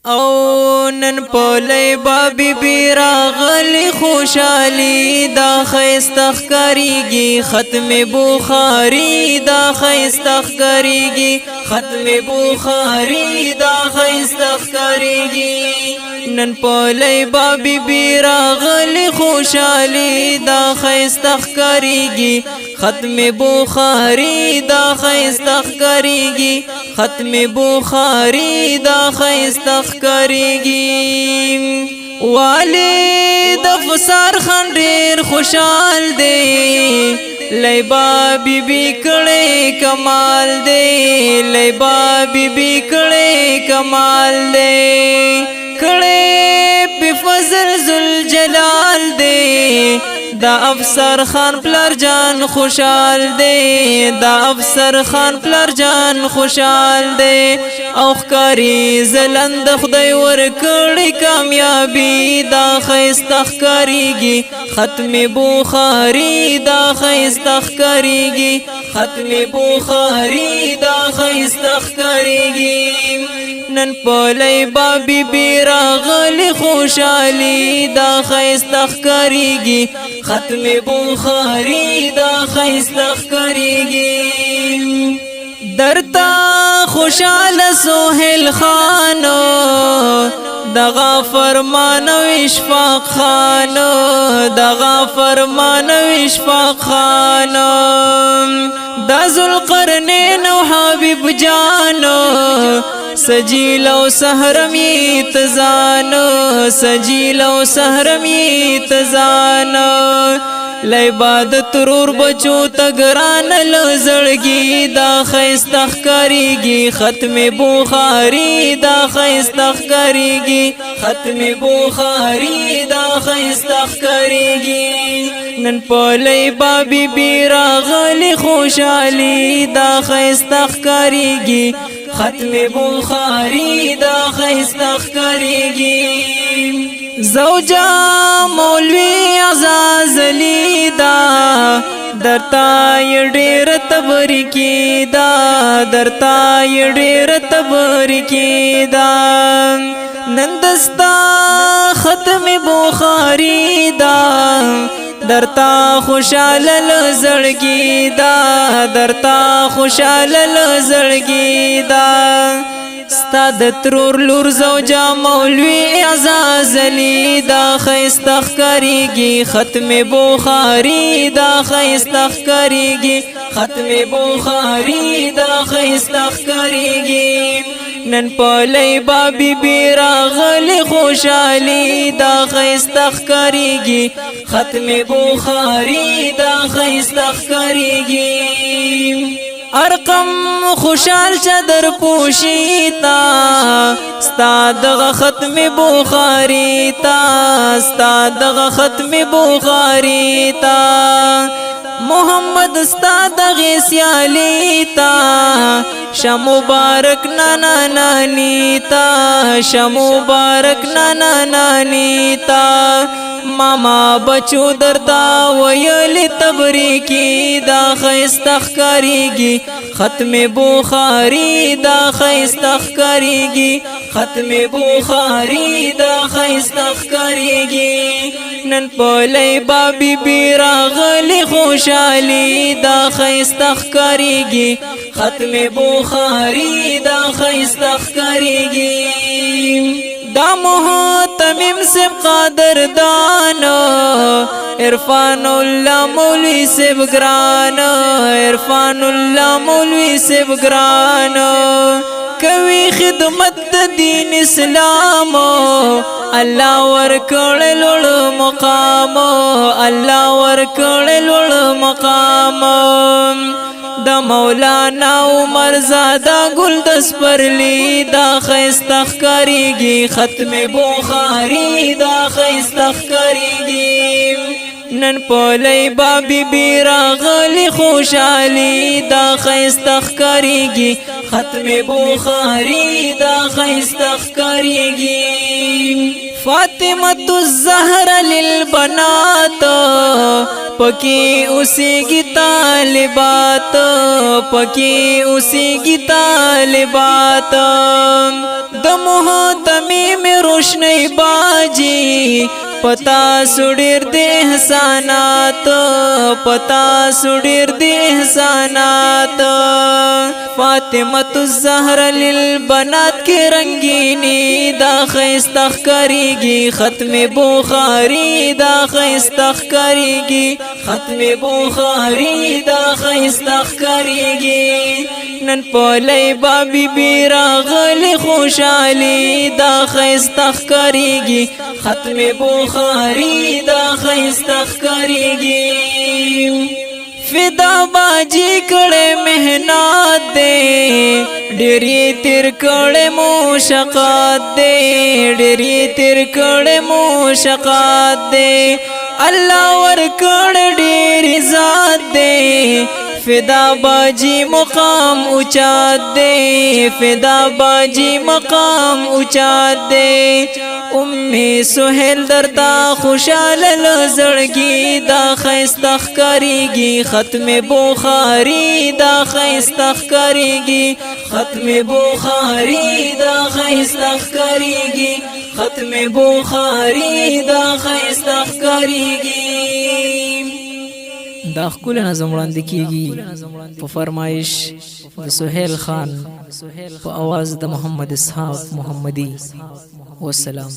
او نن پولی بابی بی راغلی خوشالی دا خیستخ کریگی ختم بخاری دا خیستخ کریگی ختم بخاری دا خیستخ کریگی نن پولی بابی بی راغلی خوشالی دا خیستخ کریگی ختم بخاری دا خیستخ کریگی ختم بخاری دا خیستخ کریگی والی د فسار خان ډیر خوشحال دی لیبا بی بی کړي کمال دی لیبا بی بی کړي کمال دی کړي په فضل ذل جلال دی دا افسر خان پلر جان خوشحال دی دا افسر خان پلر جان خوشحال دی او خکاری زلند خدای ورکړي کامیابی دا خیستخ کریگی ختم بخاری دا خیستخ کریگی ختم بخاری دا خیستخ کریگی نن پولی بابی بی راغلی خوشحالی دا خیستخ کریگی ختم بخاری دا خیستخ کریگی درتا خوشحال سہیل خانو دغا فرمان و اشفاق خانو دغا فرمان و اشفاق خانو دا ذوالقرنین و حبیب جانو سجیل و سحرمی تزانو سجیل و سحرمی تزانو لیباد ترور بچو تگران لزڑگی دا خیستخ کریگی ختم بخاری دا خیستخ کریگی ختم بخاری دا خیستخ کریگی نن پولی بابی بی راغلی خوشحالی دا خیستخ کریگی ختم بخاری دا خیستخ کریگی زوجا مولوی عزازلی دا درتا ډیر تبرکی دا درتا ډیر تبرکی دا نندستا ختم بخاری دا درتا خوشحال لزړګي دا درتا خوشحال لزړګي دا ستاد ترور لور زوجا مولوی عزازلی دا خیستخ کریگی ختم بخاری دا خیستخ کریگی ختم بخاری دا خیستخ کریگی نن پولی بابی بی راغلی خوشحالی دا خیستخ کریگی ختم بخاری دا خیستخ کریگی ارقم خوشحال چدر پوشیتا ستاد ختم بخاری تا ستاد ختم بخاری تا محمد استاد غیسیالی تا شم مبارک نانا نانی تا شم مبارک نانا نانی تا ماما بچو درتا ویلی تبریکی دا خیستخ کریگی ختم بخاری دا خیستخ کریگی ختم بخاری دا خیستخ کریگی نن پولی بابی بی راغلی خوشحالی دا خیستخ کریگی ختم بخاری دا خیستخ کریگی دا محتمم سب قادر دانو عرفان اللہ مولوی سب گرانو عرفان اللہ مولوی سب گرانو کوي خدمت دین اسلامو اللہ ورکړ لوړ مقامو اللہ ورکړ لوړ مقامو دا مولانا عمر زادا گلدس پرلی دا خیستخ کریگی ختم بخاری دا خیستخ کریگی نن پولی بابی بی راغلی خوشحالی دا خیستخ کریگی ختم بخاری دا خیستخ کریگی فاطمة الزهر للبنات پکی اوسیږي طالبات پکی اوسیږي طالبات د محتمیم روشنی باجی پتا سوډیر د احسانات پتا سوډیر د احسانات فاطمه الزهرا للبنات کی رنگینی دا خستخ کریږي ختم بخاری دا خستخ کریږي ختم بخاری دا خستخ کریږي نن پلای بابی بیراغلی خوشالی دا خستخ کریږي ختم بخاری دا خستخ کریږي فدا باجی کڑے محنات دے ڈیری تیر کڑے موشقات دے ڈیری تیر کڑے موشقات دے اللہ ور کڑے ڈیری ذات دے فدا باجی مقام اچات دے فدا باجی مقام اچات دے امی سہیل درتا خوشال لزڑگی دا خستخ کریگی ختم بخاری دا خستخ کریگی ختم بخاری دا خستخ کریگی ختم بخاری دا خستخ کریگی دا خکول نظم وړاندې کیږي په فرمایش د سهیل خان په आवाज د محمد اسحاق محمدي والسلام